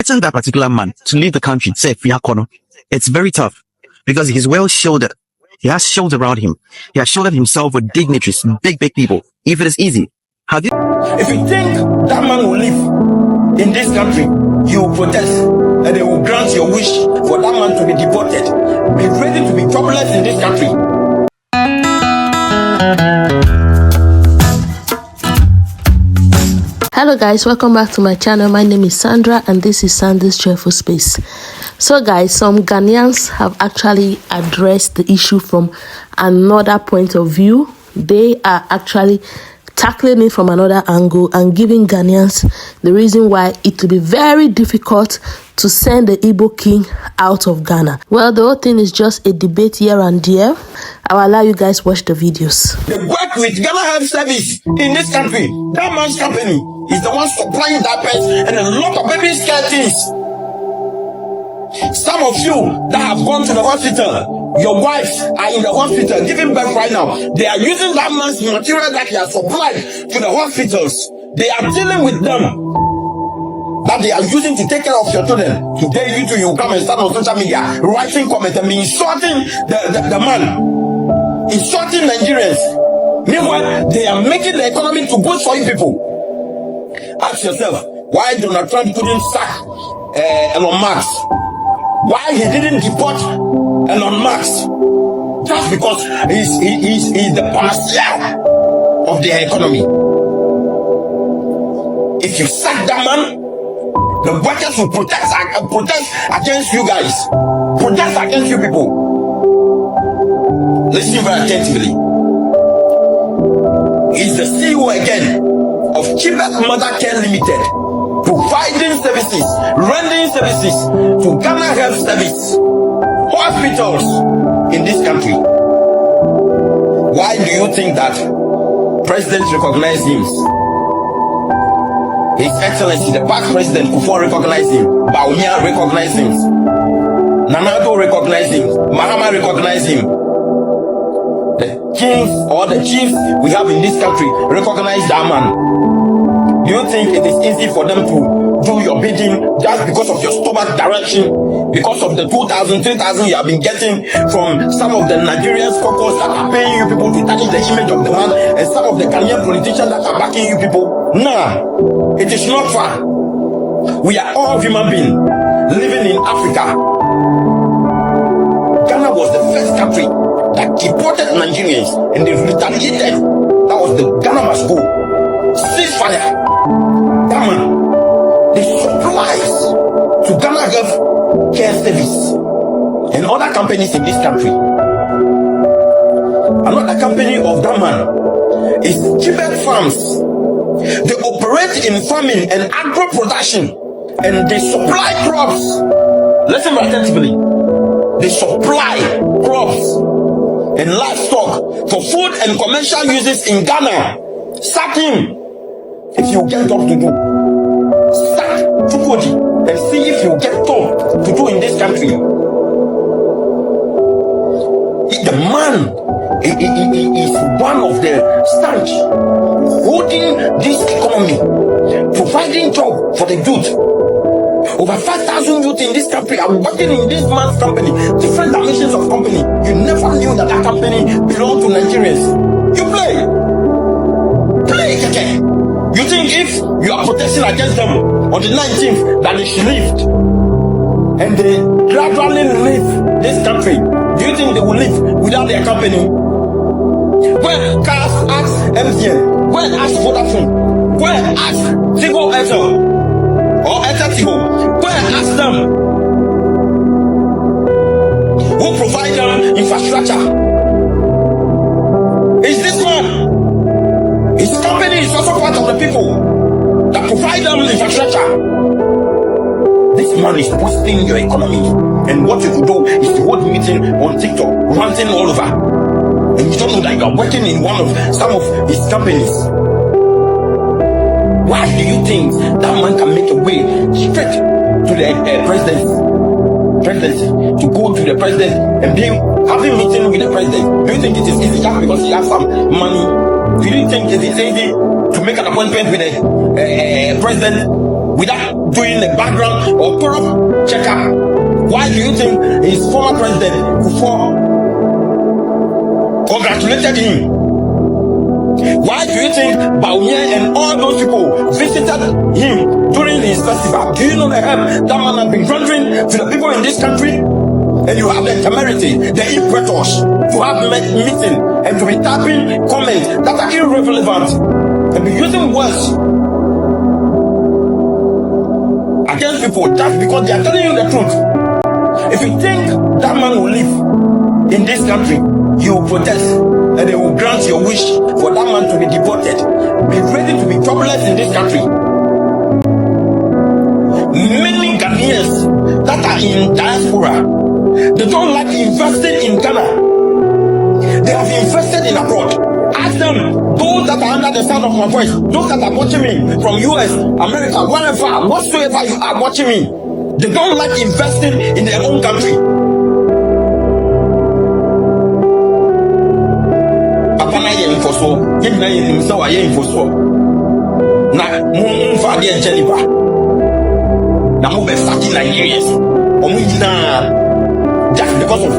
getting that particular man to leave the country, say, it's very tough because he's well shielded. He has shields around him. He has shielded himself with dignitaries, big people. If it is easy, have you? If you think that man will live in this country, you will protest and they will grant your wish for that man to be deported. Be ready to be jobless in this country. Hello guys, welcome back to my channel. My name is Sandra and this is Sandie's Cheerful Space. So guys, some Ghanaians have actually addressed the issue from another point of view. They are actually tackling it from another angle and giving Ghanaians the reason why it will be very difficult to send the Igbo king out of Ghana. Well, the whole thing is just a debate here and there. I'll allow you guys watch the videos. They work with Ghana Health Service in this country. That man's company is the one supplying diapers and a lot of baby skeletons. Some of you that have gone to the hospital, your wives are in the hospital giving birth right now. They are using that man's material that he has supplied to the hospitals. They are dealing with them that they are using to take care of your children. Today you come and stand on social media writing comments and be insulting the man, insulting Nigerians. Meanwhile, they are making the economy to good for you people. Ask yourself, why Donald Trump couldn't sack Elon Musk? Why he didn't deport Elon Musk? Just because he's the pastor of the economy. If you sack that man, the workers will protest against you guys. Protest against you people. Listen very attentively. He's the CEO again of Cheapest Mother Care Limited, providing services, rendering services to Ghana Health Service, hospitals in this country. Why do you think that presidents recognize him? His Excellency, the past president, Kufuor recognized him. Baumia recognized him. Nanado recognized him. Mahama recognized him. The kings or the chiefs we have in this country recognize that man. Do you think it is easy for them to do your bidding just because of your stomach direction? Because of the 2,000, 3,000 you have been getting from some of the Nigerian caucus that are paying you people to tarnish the image of the man, and some of the Ghanaian politicians that are backing you people? Nah, it is not far. We are all human beings living in Africa. Ghana was the first country that deported Nigerians and they retaliated. That was the Ghana must go. Ceasefire. Ghana, the supplies to Ghana Health Care Service and other companies in this country. Another company of that man is Cheapest Farms. They operate in farming and agro production and they supply crops. Listen very attentively. They supply crops and livestock for food and commercial uses in Ghana. Sack him if you get job to do. Sack Chukodi and see if you get job to do in this country. The man is one of the stanch holding this economy, providing job for the youth. Over 5,000 youth in this country are working in this man's company, different dimensions of company. You never knew that company belonged to Nigerians. You play again. You think if you are protesting against them on the 19th that they should leave and they gradually leave this country, do you think they will leave without their company? When cars ask MTN, when ask Vodafone, when ask Tigo Airtel or Airtel Tigo, when ask them who provide them infrastructure? Is this man? His company is also part of the people that provide them infrastructure. This man is boosting your economy, and what you could do is to hold meeting on TikTok, ranting all over, and you don't know that you are working in some of his companies. Why do you think that man can make a way straight to the presidency, to go to the president and be having meeting with the president? Do you think it is easy just because he has some money? Do you think it is easy to make an appointment with the president without doing a background or thorough checkup. Why do you think his former president Kufuor congratulated him? Why do you think Bawumia and all those people visited him during his festival? Do you know the help that man has been rendering to the people in this country? And you have the temerity, the impetus to have meeting and to be tapping comments that are irrelevant and be using words against people just because they are telling you the truth. If you think that man will live in this country, he will protest and they will grant your wish for that man to be deported. Be ready to be jobless in this country. Many Ghanaians that are in diaspora, they don't like investing in Ghana. They have invested in abroad. Ask them, those that are under the sound of my voice, those that are watching me from US, America, wherever, whatsoever you are watching me, they don't like investing in their own country. Papa na yen for so, yen na yen himself a yen for so. Na mo fa de enchenipa. Na mo be saki Nigerians. Omo yina just because of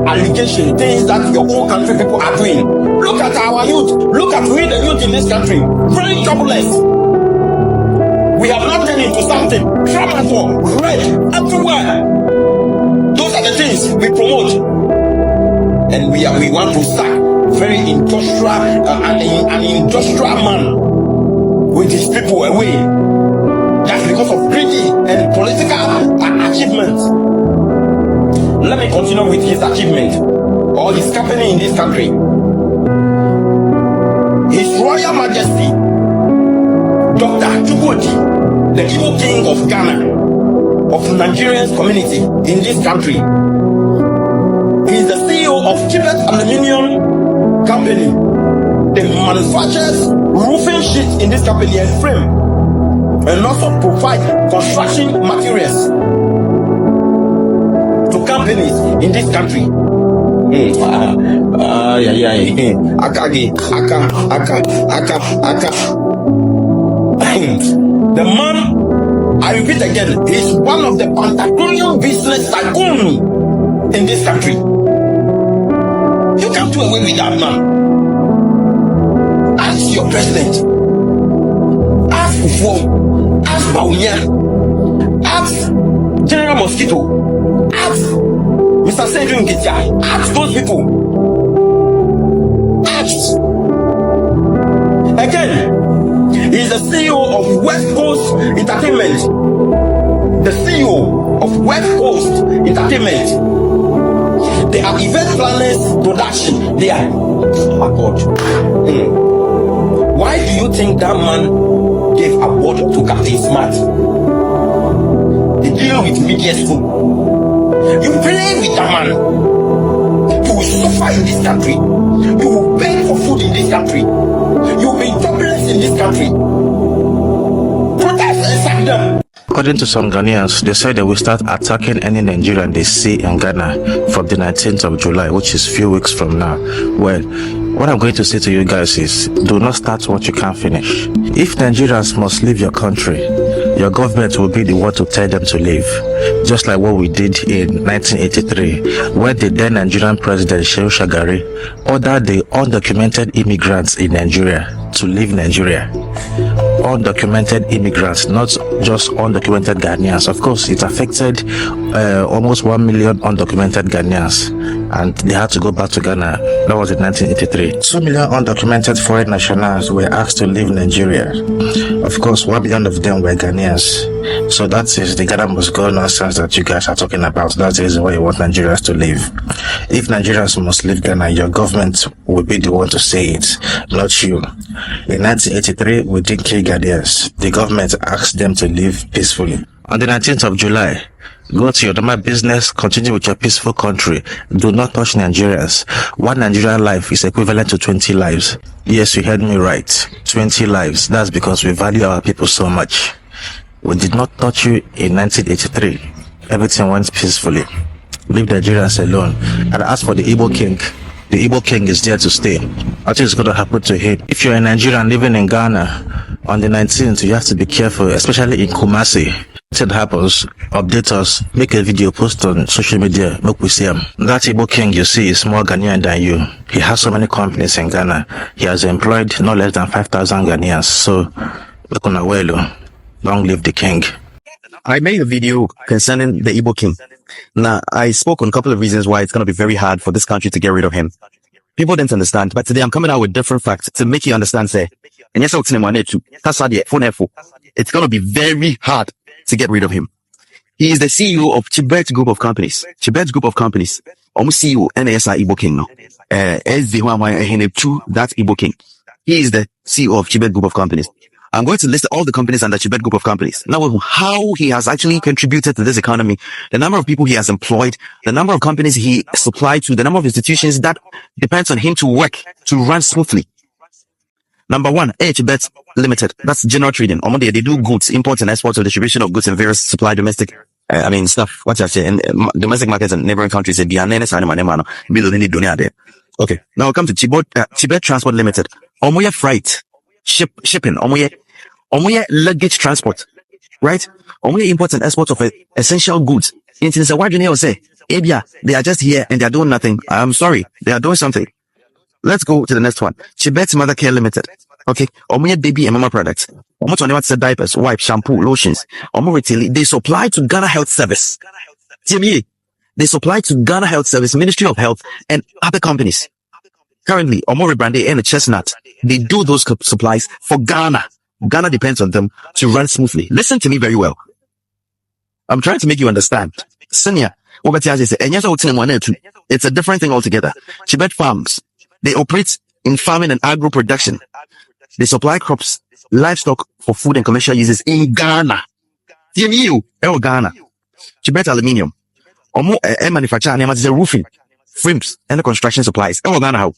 allegation, things that your own country people are doing. Look at our youth. Look at we the youth in this country. Very jobless. We have not turned into something. Tramadol, red, everywhere. Those are the things we promote. And we want to sack very industrial, an industrial man with his people away. That's because of greedy and political achievements. Let me continue with his achievement or his happening in this country. His Royal Majesty, Dr. Chukwudi, the Igbo King of Ghana, of Nigerian community in this country, he is the CEO of Tibet Aluminium Company. They manufactures roofing sheets in this company and frame, and also provide construction materials to companies in this country. The man, I repeat again, is one of the Pantagonian business tycoon in this country. You can't do away with that man. Ask your president, ask Kufuor, ask Bawumia, ask General Mosquito, ask Mr. Sandie, ask those people. Ask. Again, he is the CEO of West Coast Entertainment. The CEO of West Coast Entertainment. They are event planners production. They are. Oh my God. Why do you think that man gave award to Captain Smart? They deal with media too. You play with that man, you will suffer in this country. You will beg for food in this country. You will be jobless in this country. Protest and sack them. According to some Ghanaians, they said they will start attacking any Nigerian they see in Ghana from the 19th of July, which is few weeks from now. Well, what I'm going to say to you guys is, do not start what you can't finish. If Nigerians must leave your country, your government will be the one to tell them to leave. Just like what we did in 1983, when the then Nigerian President Shehu Shagari ordered the undocumented immigrants in Nigeria to leave Nigeria. Undocumented immigrants, not just undocumented Ghanaians. Of course, it affected almost 1 million undocumented Ghanaians, and they had to go back to Ghana. That was in 1983. 2 million undocumented foreign nationals were asked to leave Nigeria. Of course, 1 million of them were Ghanaians. So that is the Ghana must go nonsense that you guys are talking about. That is why you want Nigerians to leave. If Nigerians must leave Ghana, your government will be the one to say it, not you. In 1983, we didn't kill Ghanaians. The government asked them to leave peacefully. On the 19th of July, go to your normal business, continue with your peaceful country. Do not touch Nigerians. 1 Nigerian life is equivalent to 20 lives. Yes, you heard me right. 20 lives. That's because we value our people so much. We did not touch you in 1983. Everything went peacefully. Leave Nigerians alone. And as for the Igbo king, the Igbo king is there to stay. I think it's going to happen to him. If you're a Nigerian living in Ghana, on the 19th, you have to be careful, especially in Kumasi. If it happens, update us, make a video, post on social media, make we see him. That Igbo king you see is more Ghanaian than you. He has so many companies in Ghana. He has employed no less than 5,000 Ghanaians. So, look on Awelo. Long live the king. I made a video concerning the Igbo king. Now, I spoke on a couple of reasons why it's going to be very hard for this country to get rid of him. People didn't understand, but today I'm coming out with different facts to make you understand, say, and yes, it's going to be very hard to get rid of him. He is the CEO of Chibet Group of Companies. Chibet Group of Companies. Almost CEO, NSI Igbo King, no? That Igbo King. He is the CEO of Chibet Group of Companies. I'm going to list all the companies under Chibet Group of Companies. Now, how he has actually contributed to this economy, the number of people he has employed, the number of companies he supplied to, the number of institutions that depends on him to work, to run smoothly. Number one, Chibet Limited. That's general trading. They do goods, imports and exports or distribution of goods and various supply domestic, stuff. What's I say? In domestic markets and neighboring countries. Okay. Now come to Chibet Transport Limited. Omoye Freight. Shipping. Omoye luggage transport, right? Omoye imports and exports of essential goods. They are just here and they are doing nothing. I'm sorry. They are doing something. Let's go to the next one. Chibet Mother Care Limited. Okay. Omoye baby and mama products. Omo diapers, wipes, shampoo, lotions. Omo retail. They supply to Ghana Health Service. They supply to Ghana Health Service, Ministry of Health and other companies. Currently, Omo Rebrande and Chestnut, they do those supplies for Ghana. Ghana depends on them to run smoothly. Listen to me very well. I'm trying to make you understand. Senior, it's a different thing altogether. Chibet Farms, they operate in farming and agro production. They supply crops, livestock for food and commercial uses in Ghana. Ghana. Chibet Aluminium, Omo manufacture roofing, frames, and the construction supplies. Ghana.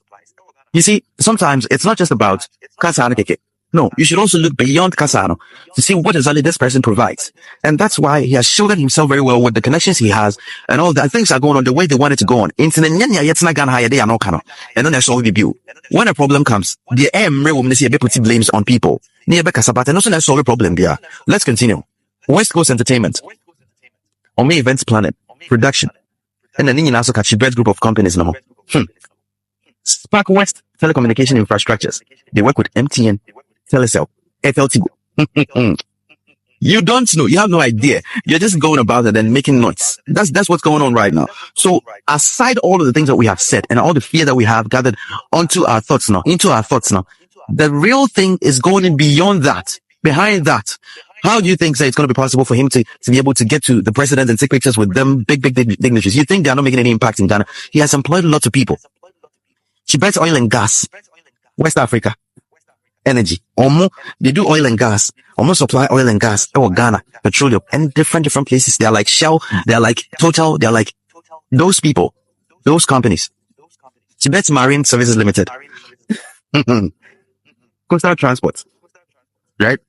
You see, sometimes it's not just about Kasano Keke. No, you should also look beyond Kasano to see what exactly this person provides. And that's why he has shielded himself very well with the connections he has and all that things are going on the way they want it to go on. And then there's all the view. When a problem comes, the put blames on people. And also that's all the problem there. Let's continue. West Coast Entertainment. Ome Events Planning, Production. And then also Chibet Group of Companies no more. Spark West Telecommunication Infrastructures. They work with MTN, Telecel, FLT. You don't know. You have no idea. You're just going about it and making noise. That's what's going on right now. So aside all of the things that we have said and all the fear that we have gathered into our thoughts now, the real thing is going beyond that, behind that. How do you think it's going to be possible for him to be able to get to the president and take pictures with them big dignitaries? You think they are not making any impact in Ghana? He has employed lots of people. Chibet Oil and Gas, West Africa, Energy. They do oil and gas. Supply oil and gas. Ghana, petroleum, and different places. They are like Shell. They are like Total. They are like those people, those companies. Chibet Marine Services Limited. Coastal Transport. Right?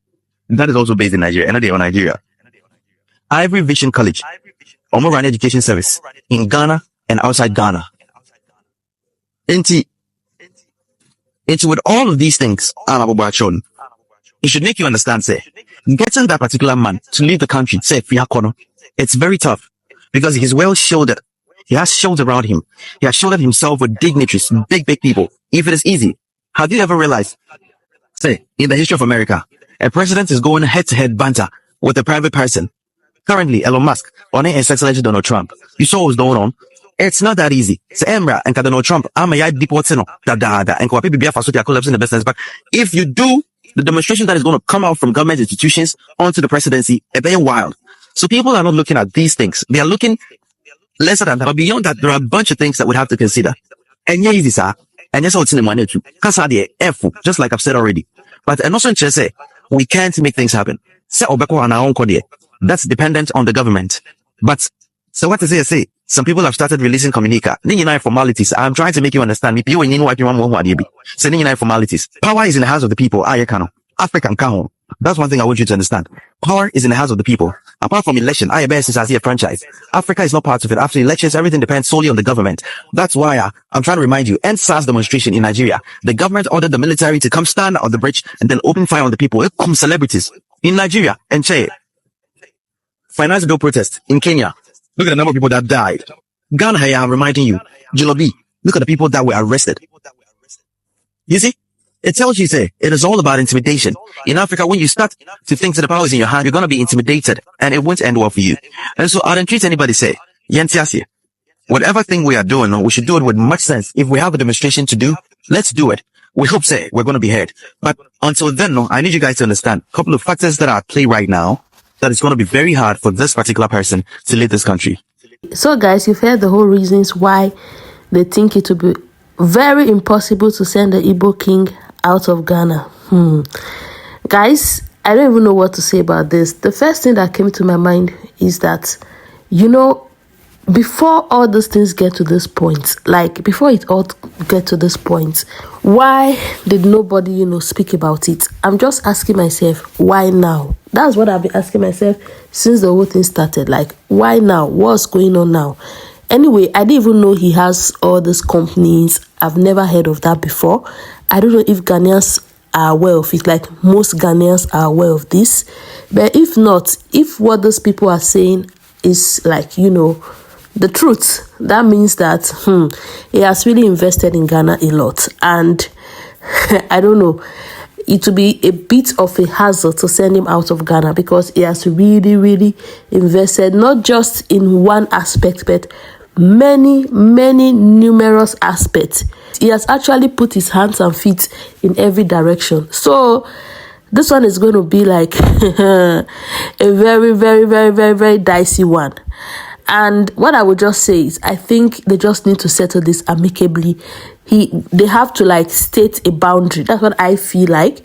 That is also based in Nigeria. And they are Nigeria. Ivory Vision College. Run education service in Ghana and outside Ghana. Into with all of these things, it should make you understand, say, getting that particular man to leave the country, say, it's very tough because he's well shielded. He has shields around him. He has shielded himself with dignitaries, big people. If it is easy, have you ever realized, say, in the history of America, a president is going head-to-head banter with a private person? Currently, Elon Musk, on His Excellency Donald Trump. You saw what's going on. It's not that easy. Say, Emra and Donald Trump, and deportation, and collapse in the business. But if you do the demonstration that is going to come out from government institutions onto the presidency, it's very wild. So people are not looking at these things. They are looking lesser than that. But beyond that, there are a bunch of things that we have to consider. And yeah, easy, sir. And yes, in the money too. Just like I've said already. But and also say, we can't make things happen. That's dependent on the government. But so what does it say? Some people have started releasing communica. Formalities. I'm trying to make you understand. Formalities. Power is in the hands of the people. African count. That's one thing I want you to understand. Power is in the hands of the people. Apart from election, IBS is as a franchise. Africa is not part of it. After elections, everything depends solely on the government. That's why I'm trying to remind you, end SARS demonstration in Nigeria. The government ordered the military to come stand on the bridge and then open fire on the people. Here come celebrities in Nigeria and Che. Finance bill protest in Kenya. Look at the number of people that died. Ghana, here I'm reminding you. Jolobi, look at the people that were arrested. You see? It tells you, say, it is all about intimidation. In Africa, when you start to think that the power is in your hand, you're going to be intimidated and it won't end well for you. And so I don't treat anybody say, Yentiasi, whatever thing we are doing, we should do it with much sense. If we have a demonstration to do, let's do it. We hope, say, we're going to be heard. But until then, I need you guys to understand a couple of factors that are at play right now that it's going to be very hard for this particular person to lead this country. So guys, you've heard the whole reasons why they think it will be very impossible to send the Igbo king out of Ghana. Guys, I don't even know what to say about this. The first thing that came to my mind is that, you know, before all these things get to this point, like before it all get to this point, why did nobody, you know, speak about it? I'm just asking myself, why now? That's what I've been asking myself since the whole thing started. Like, why now? What's going on now? Anyway, I didn't even know he has all these companies. I've never heard of that before. I don't know if Ghanaians are aware of it, like most Ghanaians are aware of this. But if not, if what those people are saying is like, you know, the truth, that means that he has really invested in Ghana a lot. And I don't know, it will be a bit of a hazard to send him out of Ghana because he has really, really invested not just in one aspect, but many numerous aspects. He has actually put his hands and feet in every direction. So this one is going to be like a very dicey one. And what I would just say is, I think they just need to settle this amicably. They have to like state a boundary. That's what I feel like.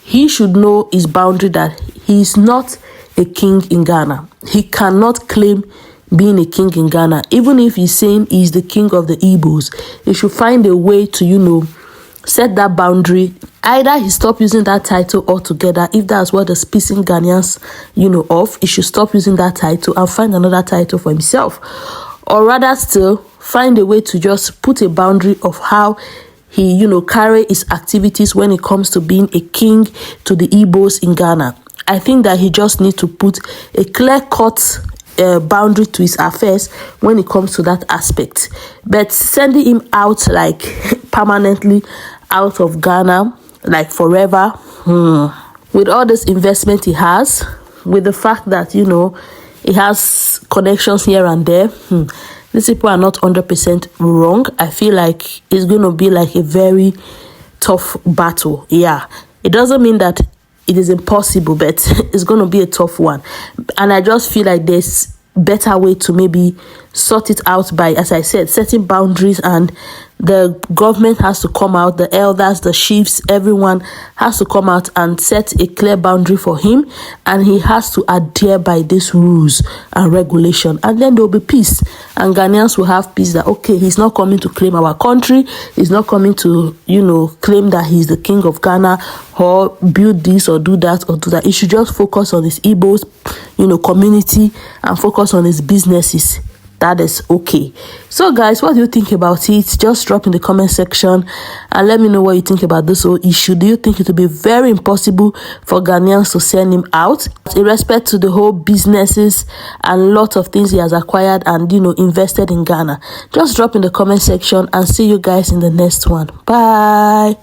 He should know his boundary, that he is not a king in Ghana. He cannot claim being a king in Ghana. Even if he's saying he's the king of the Igbos, he should find a way to, you know, set that boundary. Either he stop using that title altogether, if that's what the speaking Ghanaians, you know, of, he should stop using that title and find another title for himself. Or rather still, find a way to just put a boundary of how he, you know, carry his activities when it comes to being a king to the Igbos in Ghana. I think that he just needs to put a clear-cut boundary to his affairs when it comes to that aspect. But sending him out like permanently out of Ghana, like forever, with all this investment he has, with the fact that, you know, he has connections here and there, these people are not 100% wrong. I feel like it's going to be like a very tough battle. Yeah, it doesn't mean that it is impossible, but it's going to be a tough one. And I just feel like there's better way to maybe sort it out by, as I said, setting boundaries, and the government has to come out, the elders, the chiefs, everyone has to come out and set a clear boundary for him, and he has to adhere by these rules and regulation, and then there will be peace, and Ghanaians will have peace that, okay, he's not coming to claim our country, he's not coming to, you know, claim that he's the king of Ghana, or build this or do that or do that. He should just focus on his Igbos, you know, community, and focus on his businesses. That is okay. So guys, what do you think about it? Just drop in the comment section and let me know what you think about this whole issue. Do you think it will be very impossible for Ghanaians to send him out, in respect to the whole businesses and lot of things he has acquired and, you know, invested in Ghana? Just drop in the comment section and see you guys in the next one. Bye.